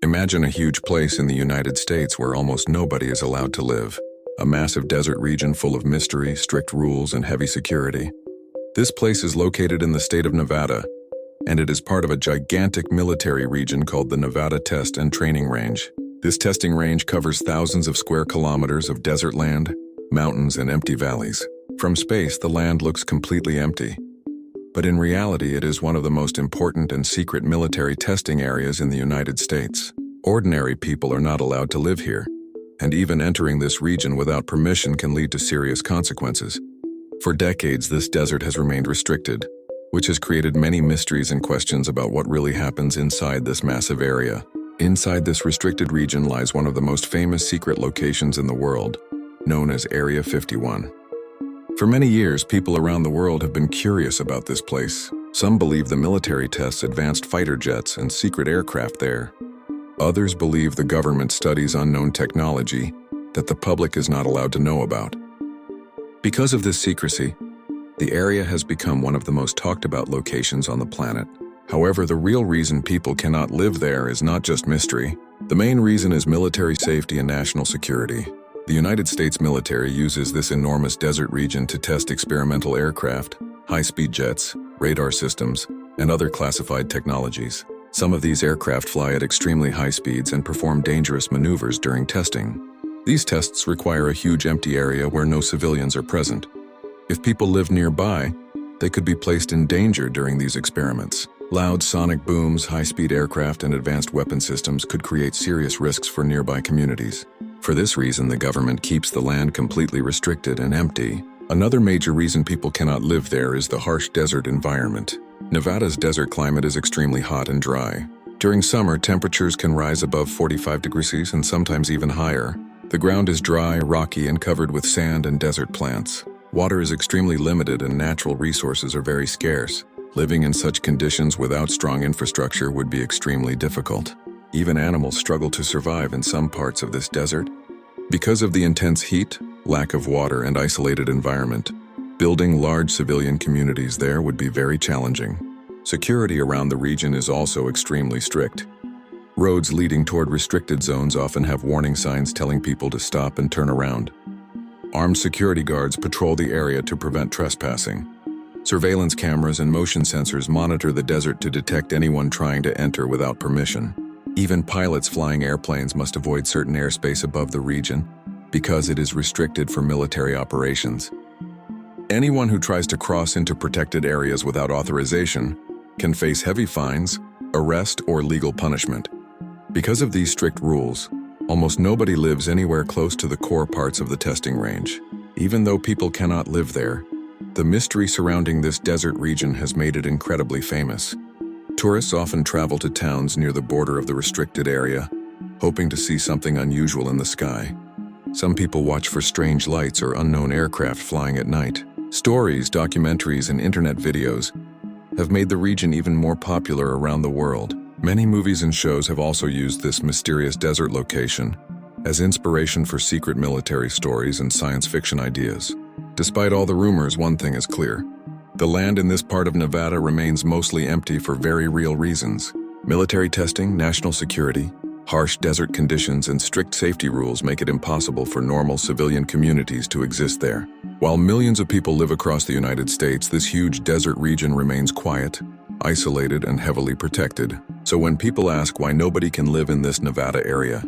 Imagine a huge place in the United States where almost nobody is allowed to live. A massive desert region full of mystery, strict rules, and heavy security. This place is located in the state of Nevada, and it is part of a gigantic military region called the Nevada Test and Training Range. This testing range covers thousands of square kilometers of desert land, mountains, and empty valleys. From space, the land looks completely empty. But in reality, it is one of the most important and secret military testing areas in the United States. Ordinary people are not allowed to live here, and even entering this region without permission can lead to serious consequences. For decades, this desert has remained restricted, which has created many mysteries and questions about what really happens inside this massive area. Inside this restricted region lies one of the most famous secret locations in the world, known as Area 51. For many years, people around the world have been curious about this place. Some believe the military tests advanced fighter jets and secret aircraft there. Others believe the government studies unknown technology that the public is not allowed to know about. Because of this secrecy, the area has become one of the most talked about locations on the planet. However, the real reason people cannot live there is not just mystery. The main reason is military safety and national security. The United States military uses this enormous desert region to test experimental aircraft, high-speed jets, radar systems, and other classified technologies. Some of these aircraft fly at extremely high speeds and perform dangerous maneuvers during testing. These tests require a huge empty area where no civilians are present. If people live nearby, they could be placed in danger during these experiments. Loud sonic booms, high-speed aircraft, and advanced weapon systems could create serious risks for nearby communities. For this reason, the government keeps the land completely restricted and empty. Another major reason people cannot live there is the harsh desert environment. Nevada's desert climate is extremely hot and dry. During summer, temperatures can rise above 45 degrees Celsius and sometimes even higher. The ground is dry, rocky, and covered with sand and desert plants. Water is extremely limited and natural resources are very scarce. Living in such conditions without strong infrastructure would be extremely difficult. Even animals struggle to survive in some parts of this desert. Because of the intense heat, lack of water, and isolated environment, building large civilian communities there would be very challenging. Security around the region is also extremely strict. Roads leading toward restricted zones often have warning signs telling people to stop and turn around. Armed security guards patrol the area to prevent trespassing. Surveillance cameras and motion sensors monitor the desert to detect anyone trying to enter without permission. Even pilots flying airplanes must avoid certain airspace above the region because it is restricted for military operations. Anyone who tries to cross into protected areas without authorization can face heavy fines, arrest, or legal punishment. Because of these strict rules, almost nobody lives anywhere close to the core parts of the testing range. Even though people cannot live there, the mystery surrounding this desert region has made it incredibly famous. Tourists often travel to towns near the border of the restricted area, hoping to see something unusual in the sky. Some people watch for strange lights or unknown aircraft flying at night. Stories, documentaries, and internet videos have made the region even more popular around the world. Many movies and shows have also used this mysterious desert location as inspiration for secret military stories and science fiction ideas. Despite all the rumors, one thing is clear. The land in this part of Nevada remains mostly empty for very real reasons. Military testing, national security, harsh desert conditions, and strict safety rules make it impossible for normal civilian communities to exist there. While millions of people live across the United States, this huge desert region remains quiet, isolated, and heavily protected. So when people ask why nobody can live in this Nevada area,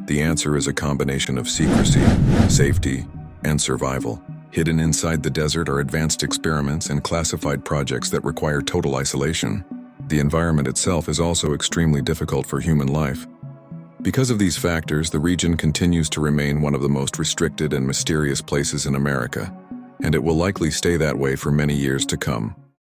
the answer is a combination of secrecy, safety, and survival. Hidden inside the desert are advanced experiments and classified projects that require total isolation. The environment itself is also extremely difficult for human life. Because of these factors, the region continues to remain one of the most restricted and mysterious places in America, and it will likely stay that way for many years to come.